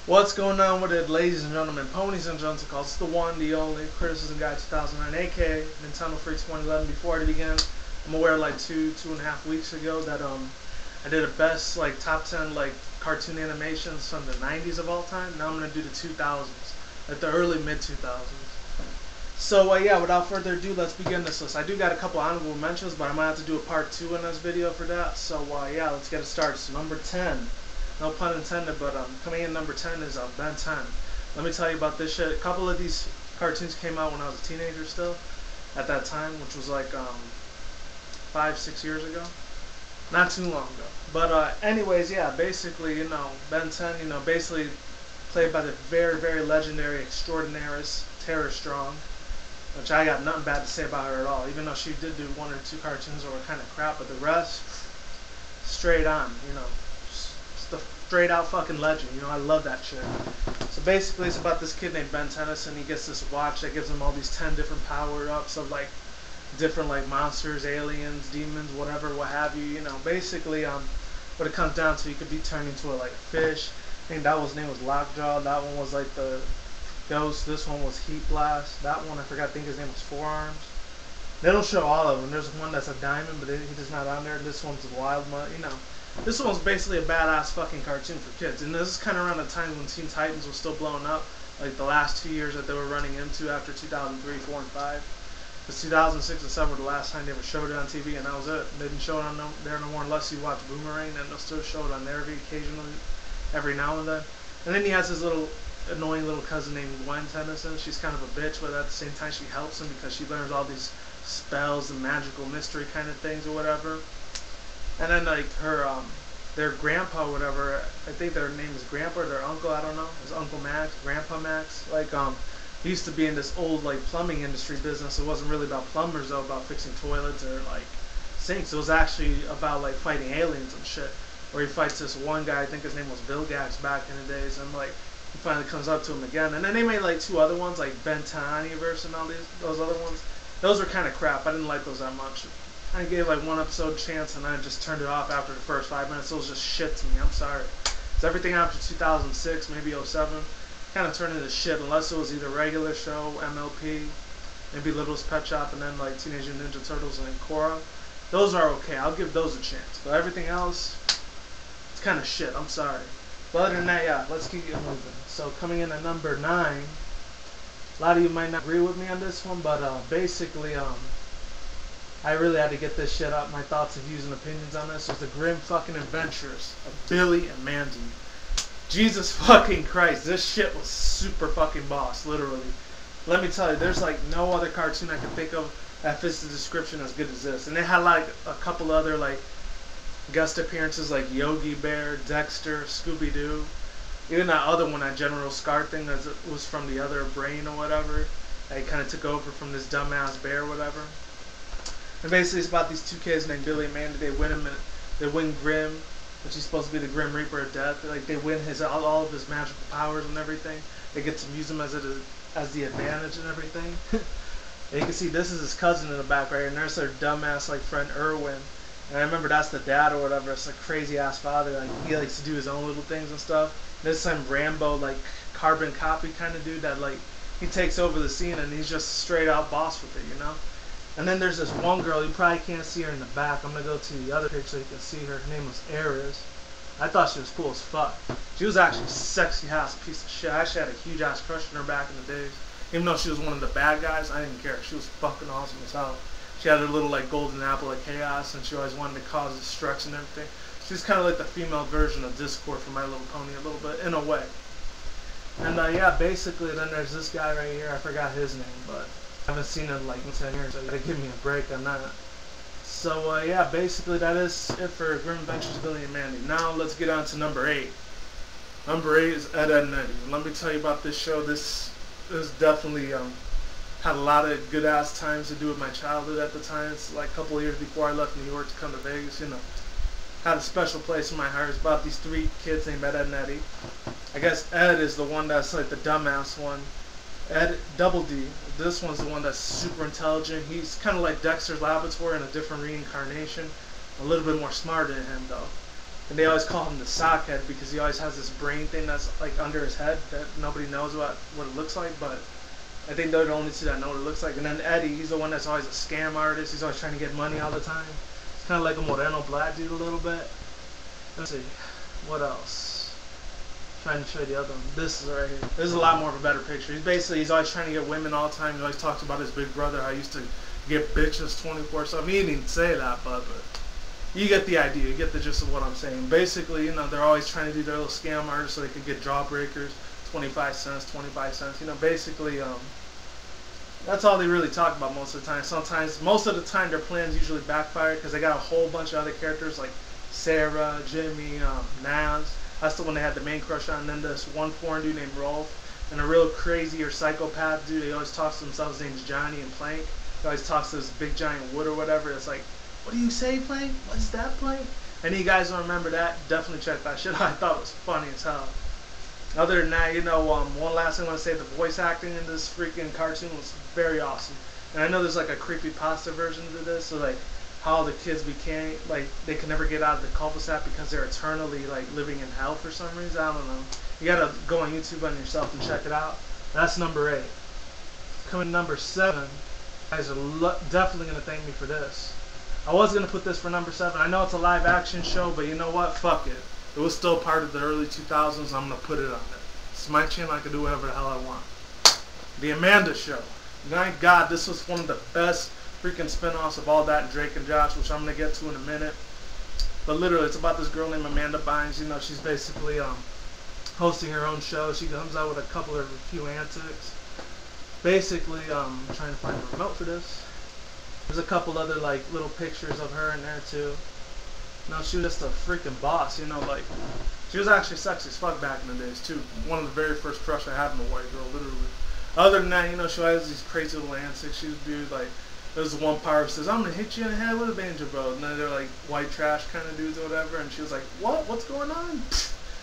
What's going on with it, ladies and gentlemen, ponies and gentlecolts? It's the one, the only Criticism Guy 2009, aka Nintendofreak2011. Before I begin, I'm aware like two and a half weeks ago that I did a best like top 10 like cartoon animations from the 90s of all time. Now I'm gonna do the 2000s, like the early mid 2000s. So yeah, without further ado, let's begin this list. I do got a couple honorable mentions, but I might have to do a part 2 in this video for that. So yeah, let's get it started. So number 10. No pun intended, but coming in number 10 is Ben 10. Let me tell you about this shit. A couple of these cartoons came out when I was a teenager still, at that time, which was like 5-6 years ago. Not too long ago. But anyways, yeah, basically, you know, Ben 10, you know, basically played by the very, very legendary extraordinaires Tara Strong, which I got nothing bad to say about her at all, even though she did do 1 or 2 cartoons that were kind of crap, but the rest, straight on, you know. The straight out fucking legend, you know, I love that shit. So basically it's about this kid named Ben Tennyson. He gets this watch that gives him all these 10 different power-ups of like different like monsters, aliens, demons, whatever, what have you, you know. Basically what it comes down to, he could be turned into a like fish. I think that his name was Lockjaw. That one was like the Ghost. This one was Heat Blast. That one I forgot, I think his name was Forearms. They don't show all of them. There's one that's a diamond, but he's not on there. This one's a wild mud, you know. This one's basically a badass fucking cartoon for kids, and this is kind of around the time when Teen Titans was still blowing up, like the last 2 years that they were running into after 2003, 4, and 5. Because 2006 and 7 were the last time they ever showed it on TV, and that was it. They didn't show it on there no more unless you watch Boomerang, and they'll still show it on there occasionally, every now and then. And then he has his little annoying little cousin named Gwen Tennyson. She's kind of a bitch, but at the same time she helps him because she learns all these spells and magical mystery kind of things or whatever. And then like her their grandpa or whatever, I think their name is Grandpa or their uncle, I don't know. It's Uncle Max, Grandpa Max. Like he used to be in this old like plumbing industry business. It wasn't really about plumbers though, about fixing toilets or like sinks. It was actually about like fighting aliens and shit. Where he fights this one guy, I think his name was Vilgax back in the days, and like he finally comes up to him again. And then they made like 2 other ones, like Ben 10 Universe and all those other ones. Those were kind of crap. I didn't like those that much. I gave like 1 episode chance and I just turned it off after the first 5 minutes. It was just shit to me. I'm sorry. It's everything after 2006, maybe 07, kind of turned into shit unless it was either regular show, MLP, maybe Littlest Pet Shop, and then like Teenage Mutant Ninja Turtles and Korra. Those are okay. I'll give those a chance. But everything else, it's kind of shit. I'm sorry. But other than that, yeah, let's keep it moving. So coming in at number 9, a lot of you might not agree with me on this one, but basically, I really had to get this shit up. My thoughts and views and opinions on this was the grim fucking adventures of Billy and Mandy. Jesus fucking Christ, this shit was super fucking boss, literally. Let me tell you, there's like no other cartoon I can think of that fits the description as good as this. And they had like a couple other like guest appearances like Yogi Bear, Dexter, Scooby-Doo. Even that other one, that General Scar thing that was from the other brain or whatever. That kind of took over from this dumbass bear or whatever. And basically it's about these 2 kids named Billy and Mandy. They win Grim, which is supposed to be the Grim Reaper of Death. Like they win all of his magical powers and everything. They get to use him as the advantage and everything. And you can see this is his cousin in the back right here, and there's their dumbass like friend Irwin. And I remember that's the dad or whatever. It's a crazy ass father. Like he likes to do his own little things and stuff. This time Rambo, like carbon copy kind of dude that like he takes over the scene and he's just straight out boss with it, you know. And then there's this one girl, you probably can't see her in the back. I'm going to go to the other picture so you can see her. Her name was Ares. I thought she was cool as fuck. She was actually a sexy ass piece of shit. I actually had a huge ass crush on her back in the days. Even though she was one of the bad guys, I didn't care. She was fucking awesome as hell. She had her little like golden apple of chaos, and she always wanted to cause destruction and everything. She's kind of like the female version of Discord for My Little Pony a little bit, in a way. And yeah, basically then there's this guy right here. I forgot his name, but I haven't seen it in like 10 years, so you gotta give me a break on that. So yeah, basically that is it for Grim Adventures of Billy and Mandy. Now let's get on to number 8. Number 8 is Ed, Edd n Eddy. Let me tell you about this show. This definitely had a lot of good ass times to do with my childhood at the time. It's like a couple of years before I left New York to come to Vegas, you know. Had a special place in my heart. It's about these 3 kids named Ed, Edd n Eddy. I guess Ed is the one that's like the dumbass one. Ed, Double D. This one's the one that's super intelligent. He's kind of like Dexter's Laboratory in a different reincarnation. A little bit more smarter than him, though. And they always call him the sockhead because he always has this brain thing that's like under his head that nobody knows what it looks like, but I think they're the only two that know what it looks like. And then Eddie, he's the one that's always a scam artist. He's always trying to get money all the time. It's kind of like a Moreno black dude a little bit. Let's see, what else? I'm trying to show you the other one. This is right here. This is a lot more of a better picture. He's always trying to get women all the time. He always talks about his big brother, how he used to get bitches 24/7. He didn't even say that, but you get the idea. You get the gist of what I'm saying. Basically, you know, they're always trying to do their little scam artists so they can get jawbreakers, 25 cents, 25 cents. You know, basically, that's all they really talk about most of the time. Sometimes, most of the time, their plans usually backfire because they got a whole bunch of other characters like Sarah, Jimmy, Naz. That's the one they had the main crush on. And then this one foreign dude named Rolf, and a real crazy or psychopath dude. He always talks to himself. His name's Johnny and Plank. He always talks to this big giant wood or whatever. It's like, what do you say, Plank? What's that, Plank? Any of you guys don't remember that? Definitely check that shit out. I thought it was funny as hell. Other than that, you know, one last thing I want to say, the voice acting in this freaking cartoon was very awesome. And I know there's like a creepypasta version to this, so like how the kids became, like they can never get out of the cul-de-sac because they're eternally like living in hell for some reason. I don't know. You gotta go on YouTube on yourself and check it out. That's number 8. Coming number 7, you guys are definitely gonna thank me for this. I was gonna put this for number 7. I know it's a live action show, but you know what? Fuck it. It was still part of the early 2000s. I'm going to put it on there. It's my channel. I can do whatever the hell I want. The Amanda Show. My God, this was one of the best freaking spin-offs of all that, Drake and Josh, which I'm going to get to in a minute. But literally, it's about this girl named Amanda Bynes. You know, she's basically hosting her own show. She comes out with a few antics. Basically, I'm trying to find a remote for this. There's a couple other like little pictures of her in there too. No, she was just a freaking boss, you know, like, she was actually sexy as fuck back in the days, too. One of the very first crush I had on a white girl, literally. Other than that, you know, she has these crazy little antics. She would do, like, there's one part who says, I'm going to hit you in the head with a banjo boat. And then they're, like, white trash kind of dudes or whatever. And she was like, what? What's going on?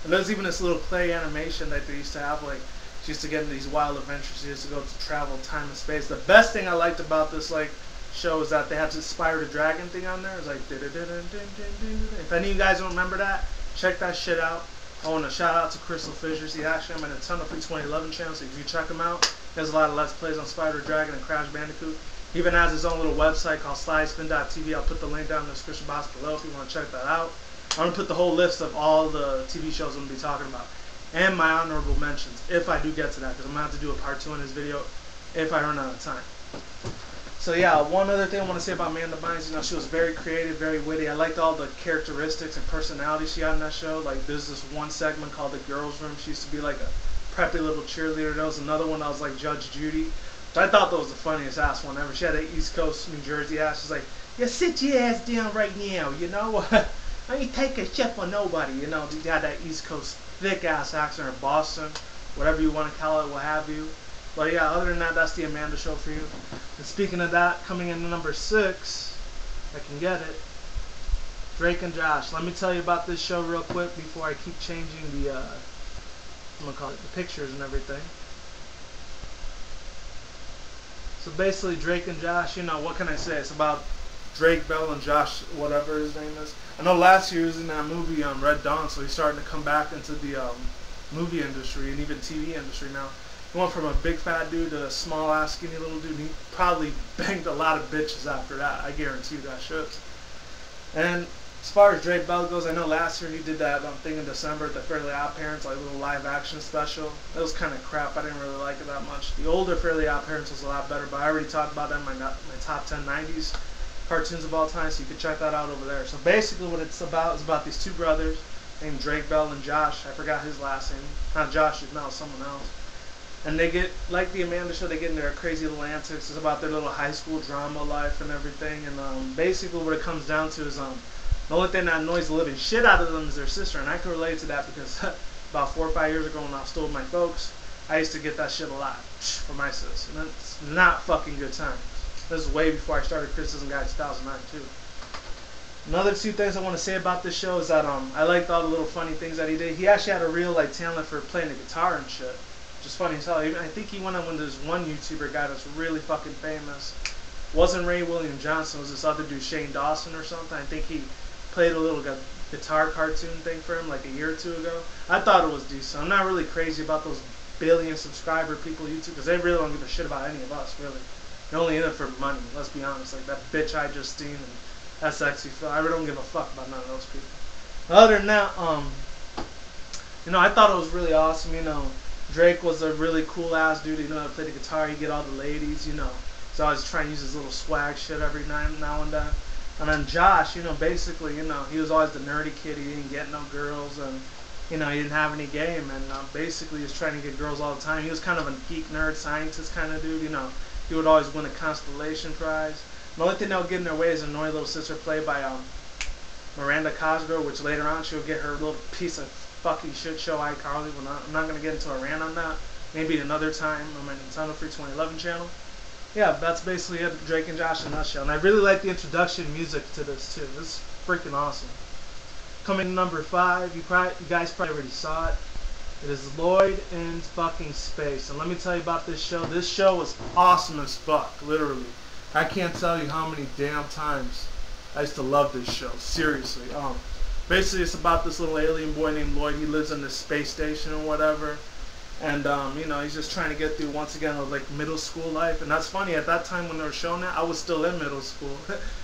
And there's even this little clay animation that they used to have, like, she used to get into these wild adventures. She used to go to travel time and space. The best thing I liked about this, like, show is that they had this Spyro the Dragon thing on there. It's like, if any of you guys don't remember that, check that shit out. I want to shout out to Crystal Fissures. He's actually on my Nintendofreak2011 channel, so if you check him out, he has a lot of Let's Plays on Spyro the Dragon and Crash Bandicoot. He even has his own little website called slidespin.tv. I'll put the link down in the description box below if you want to check that out. I'm going to put the whole list of all the TV shows I'm going to be talking about. And my honorable mentions, if I do get to that, because I'm going to have to do a part 2 in this video if I run out of time. So yeah, one other thing I want to say about Amanda Bynes, you know, she was very creative, very witty. I liked all the characteristics and personality she had in that show. Like, there's this one segment called The Girls Room. She used to be like a preppy little cheerleader. There was another one that was like Judge Judy. I thought that was the funniest ass one ever. She had an East Coast, New Jersey ass. She's like, yeah, sit your ass down right now, you know? I ain't take a shit for nobody, you know? She had that East Coast thick ass accent, or Boston, whatever you want to call it, what have you. But yeah, other than that, that's the Amanda Show for you. And speaking of that, coming in number 6, I can get it, Drake and Josh. Let me tell you about this show real quick before I keep changing the, I'm gonna call it, the pictures and everything. So basically, Drake and Josh, you know, what can I say? It's about Drake Bell and Josh, whatever his name is. I know last year he was in that movie, Red Dawn, so he's starting to come back into the movie industry and even TV industry now. He went from a big fat dude to a small ass skinny little dude. He probably banged a lot of bitches after that. I guarantee you that shit. And as far as Drake Bell goes, I know last year he did that thing in December, the Fairly Odd Parents, like little live action special. It was kind of crap. I didn't really like it that much. The older Fairly Odd Parents was a lot better, but I already talked about that in my top 10 90s cartoons of all time, so you can check that out over there. So basically what it's about is about these two brothers named Drake Bell and Josh. I forgot his last name. Not Josh, no, someone else. And they get, like the Amanda Show, they get into their crazy little antics. It's about their little high school drama life and everything. And basically what it comes down to is the only thing that annoys the living shit out of them is their sister. And I can relate to that because about 4 or 5 years ago when I was still with my folks, I used to get that shit a lot for my sis. And it's not fucking good time. This is way before I started Criticism Guide 2009 too. Another 2 things I want to say about this show is that I liked all the little funny things that he did. He actually had a real like talent for playing the guitar and shit. Just funny as hell. I think he went on when there's one YouTuber guy that's really fucking famous. Wasn't Ray William Johnson, it was this other dude, Shane Dawson or something. I think he played a little guitar cartoon thing for him like a year or two ago. I thought it was decent. I'm not really crazy about those billion subscriber people YouTube because they really don't give a shit about any of us, really. They're only in it for money, let's be honest. Like that bitch I just seen and that sexy Phil. I really don't give a fuck about none of those people. Other than that, you know, I thought it was really awesome. You know, Drake was a really cool ass dude. You know how to play the guitar. He get all the ladies. You know, he's always trying to use his little swag shit every now and then. And then Josh, you know, basically, you know, he was always the nerdy kid. He didn't get no girls, and you know, he didn't have any game. And basically, he was trying to get girls all the time. He was kind of a geek nerd scientist kind of dude. You know, he would always win a constellation prize. The only thing that would get in their way is an annoying little sister played by Miranda Cosgrove, which later on she'll get her little piece of fucking shit show iCarly. I'm not gonna get into a rant on that. Maybe another time on my Nintendofreak2011 channel. Yeah, that's basically it. Drake and Josh in a nutshell. And I really like the introduction music to this too. This is freaking awesome. Coming to number 5, you guys probably already saw it. It is Lloyd and fucking Space. And let me tell you about this show. This show was awesome as fuck, literally. I can't tell you how many damn times I used to love this show. Seriously. Basically, it's about this little alien boy named Lloyd. He lives in this space station or whatever. And, you know, he's just trying to get through, once again, like middle school life. And that's funny, at that time when they were showing that, I was still in middle school.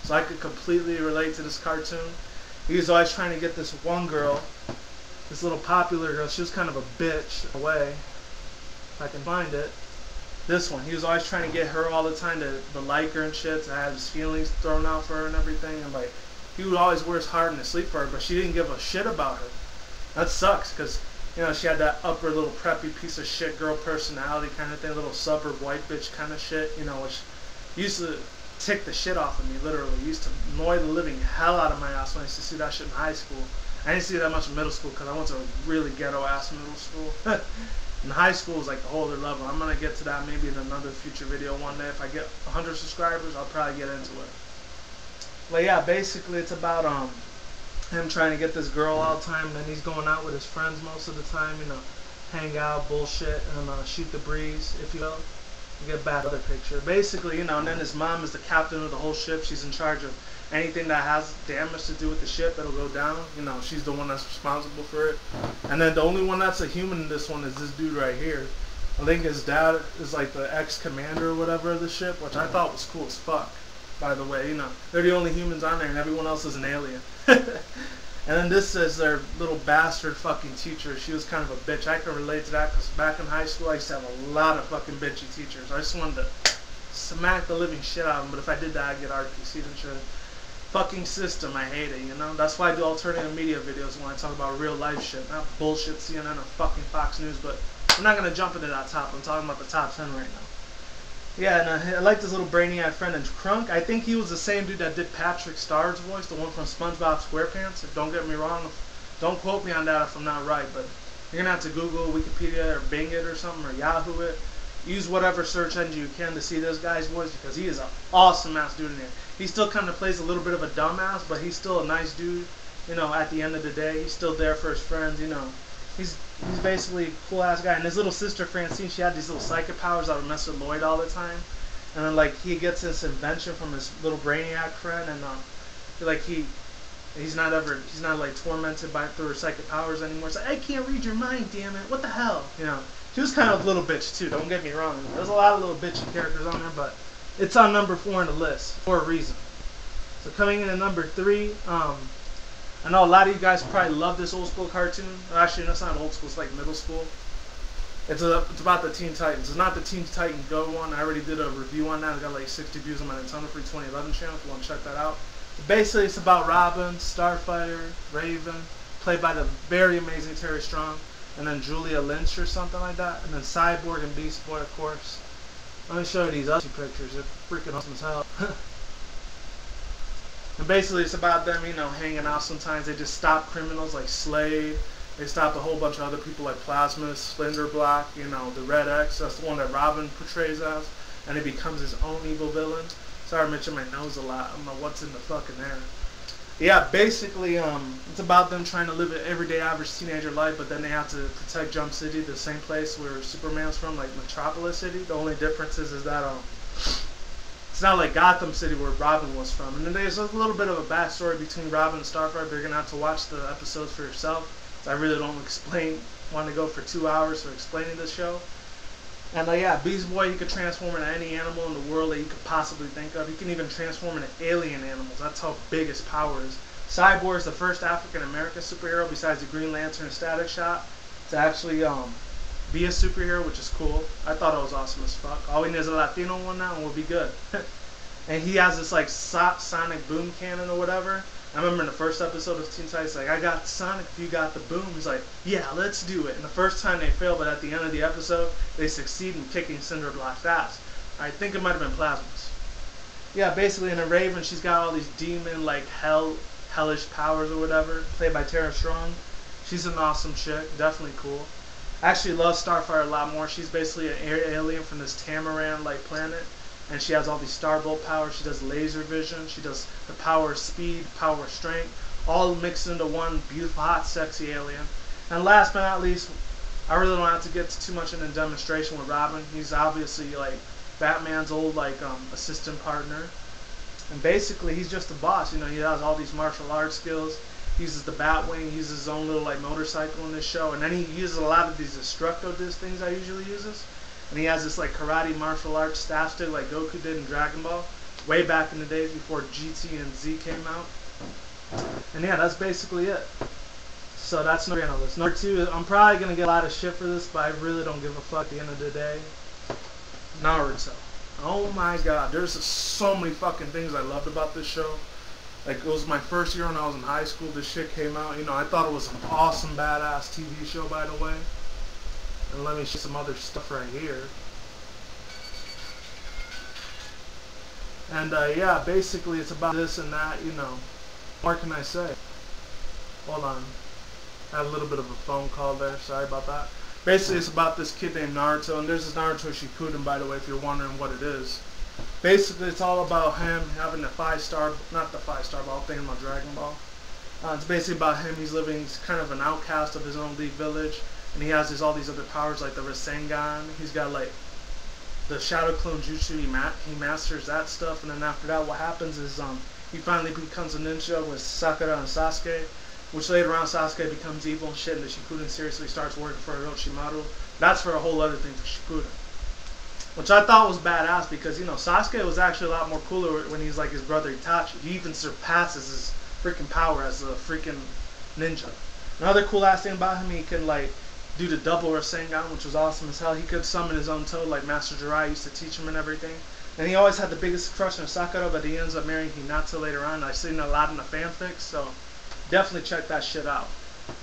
So I could completely relate to this cartoon. He was always trying to get this one girl, this little popular girl. She was kind of a bitch, away. If I can find it. This one. He was always trying to get her all the time to like her and shit, to have his feelings thrown out for her and everything. And, like, he would always wear his heart in his sleeve for her, but she didn't give a shit about her. That sucks, because, you know, she had that upper little preppy piece of shit girl personality kind of thing, little suburb white bitch kind of shit, you know, which used to tick the shit off of me, literally. Used to annoy the living hell out of my ass when I used to see that shit in high school. I didn't see that much in middle school because I went to a really ghetto-ass middle school. In high school was like a whole other level. I'm going to get to that maybe in another future video one day. If I get 100 subscribers, I'll probably get into it. But yeah, basically it's about him trying to get this girl all the time, and then he's going out with his friends most of the time, you know, hang out, bullshit, and shoot the breeze, if you will. You get a bad other picture. Basically, you know, and then his mom is the captain of the whole ship. She's in charge of anything that has damage to do with the ship that'll go down. You know, she's the one that's responsible for it. And then the only one that's a human in this one is this dude right here. I think his dad is like the ex-commander or whatever of the ship, which I thought was cool as fuck. By the way, you know, they're the only humans on there and everyone else is an alien. And then this is their little bastard fucking teacher. She was kind of a bitch. I can relate to that because back in high school I used to have a lot of fucking bitchy teachers. I just wanted to smack the living shit out of them, but if I did that I'd get RPC'd and shit. Fucking system, I hate it, you know? That's why I do alternative media videos when I talk about real life shit, not bullshit CNN or fucking Fox News, but I'm not going to jump into that top. I'm talking about the top 10 right now. Yeah, and I like this little brainiac friend in Crunk. I think he was the same dude that did Patrick Starr's voice, the one from SpongeBob SquarePants. Don't get me wrong. Don't quote me on that if I'm not right, but you're going to have to Google, Wikipedia, or Bing it or something, or Yahoo it. Use whatever search engine you can to see this guy's voice because he is an awesome-ass dude in there. He still kind of plays a little bit of a dumbass, but he's still a nice dude. You know, at the end of the day, he's still there for his friends, you know. He's basically a cool-ass guy. And his little sister, Francine, she had these little psychic powers that would mess with Lloyd all the time. And then, like, he gets this invention from his little brainiac friend, and, like, he's not like, tormented through her psychic powers anymore. It's like, I can't read your mind, damn it. What the hell? You know, she was kind of a little bitch, too. Don't get me wrong. There's a lot of little bitchy characters on there, but it's on number 4 on the list for a reason. So coming in at number 3, I know a lot of you guys probably love this old school cartoon. Actually, no, it's not old school, it's like middle school. It's about the Teen Titans. It's not the Teen Titan Go one. I already did a review on that. I got like 60 views on my Nintendofreak2011 channel if you want to check that out. But basically, it's about Robin, Starfire, Raven, played by the very amazing Terry Strong, and then Julia Lynch or something like that, and then Cyborg and Beast Boy, of course. Let me show you these other pictures. They're freaking awesome as hell. And basically it's about them, you know, hanging out sometimes. They just stop criminals like Slade. They stop a whole bunch of other people like Plasmus, Slender Black, you know, the Red X. That's the one that Robin portrays as. And he becomes his own evil villain. Sorry I mentioned my nose a lot. I don't know what's in the fucking air. Yeah, basically, it's about them trying to live an everyday average teenager life, but then they have to protect Jump City, the same place where Superman's from, like Metropolis City. The only difference is that, It's not like Gotham City where Robin was from. And then there's a little bit of a backstory between Robin and Starfire. You're gonna have to watch the episodes for yourself. So I really don't want to go for 2 hours for explaining the show. And yeah, Beast Boy, he could transform into any animal in the world that you could possibly think of. He can even transform into alien animals. That's how big his power is. Cyborg is the first African American superhero besides the Green Lantern and Static Shock to actually be a superhero, which is cool. I thought it was awesome as fuck. All we need is a Latino one now and we'll be good. And he has this like sonic boom cannon or whatever. I remember in the first episode of Teen Titans, like, I got the sonic, if you got the boom. He's like, yeah, let's do it. And the first time they fail, but at the end of the episode, they succeed in kicking Cinderblock's ass. I think it might have been Plasmas. Yeah, basically in a Raven, she's got all these demon, like, hellish powers or whatever, played by Tara Strong. She's an awesome chick, definitely cool. I actually love Starfire a lot more. She's basically an alien from this Tamaran-like planet. And she has all these starbolt powers. She does laser vision. She does the power of speed, power of strength, all mixed into one beautiful, hot, sexy alien. And last but not least, I really don't have to get too much into demonstration with Robin. He's obviously like Batman's old like assistant partner. And basically, he's just the boss. You know, he has all these martial arts skills. He uses the Batwing. He uses his own little like motorcycle in this show. And then he uses a lot of these Destructo Disc things I usually uses. And he has this like karate martial arts staff stick like Goku did in Dragon Ball way back in the days before GT and Z came out. And yeah, that's basically it. So that's number 1 on this. Number 2, I'm probably going to get a lot of shit for this, but I really don't give a fuck at the end of the day. Naruto. Oh my god, there's so many fucking things I loved about this show. Like, it was my first year when I was in high school, this shit came out. You know, I thought it was an awesome, badass TV show, by the way. And let me show some other stuff right here. And yeah, basically it's about this and that, you know. What can I say? Hold on. I had a little bit of a phone call there, sorry about that. Basically it's about this kid named Naruto, and there's this Naruto Shippuden, by the way, if you're wondering what it is. Basically it's all about him having the 5-star, not the 5-star, but I'm thinking about Dragon Ball. It's basically about him, he's kind of an outcast of his own League village. And he has all these other powers like the Rasengan. He's got like the Shadow Clone Jutsu. He masters that stuff. And then after that, what happens is he finally becomes a ninja with Sakura and Sasuke. Which later on Sasuke becomes evil and shit. And the Shippuden seriously starts working for Orochimaru. That's for a whole other thing for Shippuden. Which I thought was badass because, you know, Sasuke was actually a lot more cooler when he's like his brother Itachi. He even surpasses his freaking power as a freaking ninja. Another cool ass thing about him, he can like do the double Rasengan, which was awesome as hell. He could summon his own toad like Master Jiraiya used to teach him and everything. And he always had the biggest crush on Sakura, but he ends up marrying Hinata later on. I've seen a lot in the fanfics, so definitely check that shit out.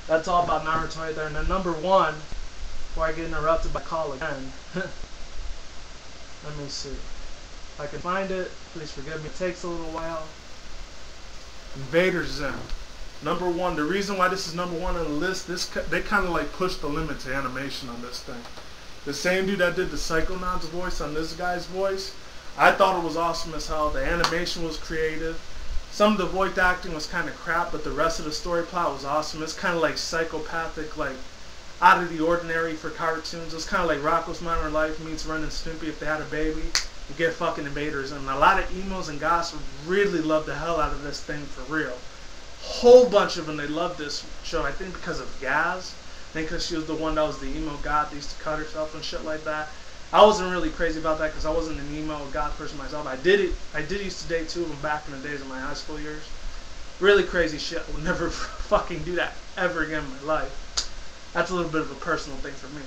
That's all about Naruto right there. And then number 1, before I get interrupted by call again. Let me see. If I can find it, please forgive me. It takes a little while. Vaders Own. Number 1, the reason why this is number 1 on the list, they kind of like pushed the limit to animation on this thing. The same dude that did the Psychonauts voice on this guy's voice, I thought it was awesome as hell. The animation was creative. Some of the voice acting was kind of crap, but the rest of the story plot was awesome. It's kind of like psychopathic, like out of the ordinary for cartoons. It's kind of like Rocko's Modern Life meets Ren and Snoopy if they had a baby. You get fucking invaders, and a lot of emos and goths really love the hell out of this thing for real. Whole bunch of them, they loved this show. I think because of Gaz. I think because she was the one that was the emo goth that used to cut herself and shit like that. I wasn't really crazy about that because I wasn't an emo goth person myself. I did used to date 2 of them back in the days of my high school years. Really crazy shit. I would never fucking do that ever again in my life. That's a little bit of a personal thing for me.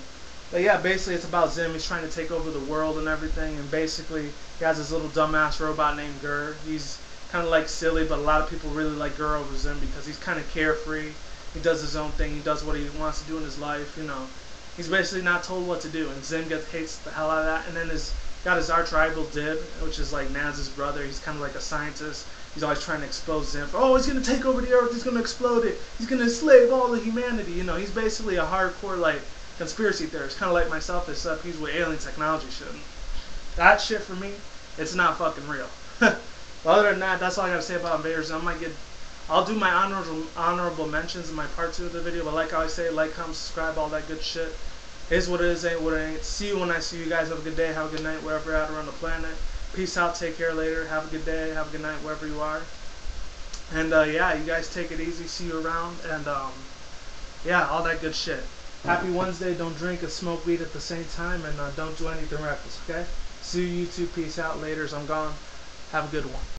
But yeah, basically it's about Zim. He's trying to take over the world and everything. And basically he has this little dumbass robot named Gur. He's kind of like silly, but a lot of people really like Gur over Zim because he's kind of carefree. He does his own thing. He does what he wants to do in his life, you know. He's basically not told what to do, and Zim hates the hell out of that. And then got his arch rival Dib, which is like Naz's brother. He's kind of like a scientist. He's always trying to expose Zim. Oh, he's gonna take over the earth. He's gonna explode it. He's gonna enslave all of humanity. You know, he's basically a hardcore like conspiracy theorist, kind of like myself, except he's with alien technology shit. That shit for me, it's not fucking real. Other than that, that's all I gotta say about Vaders. I'll do my honorable mentions in my part 2 of the video, but like I always say, like, comment, subscribe, all that good shit. Is what it is, ain't what it ain't. See you when I see you guys. Have a good day, have a good night, wherever you're at around the planet. Peace out. Take care later. Have a good day. Have a good night wherever you are. And yeah, you guys take it easy. See you around. And yeah, all that good shit. Happy Wednesday. Don't drink and smoke weed at the same time. And don't do anything reckless, okay? See you YouTube. Peace out. Laters. I'm gone. Have a good one.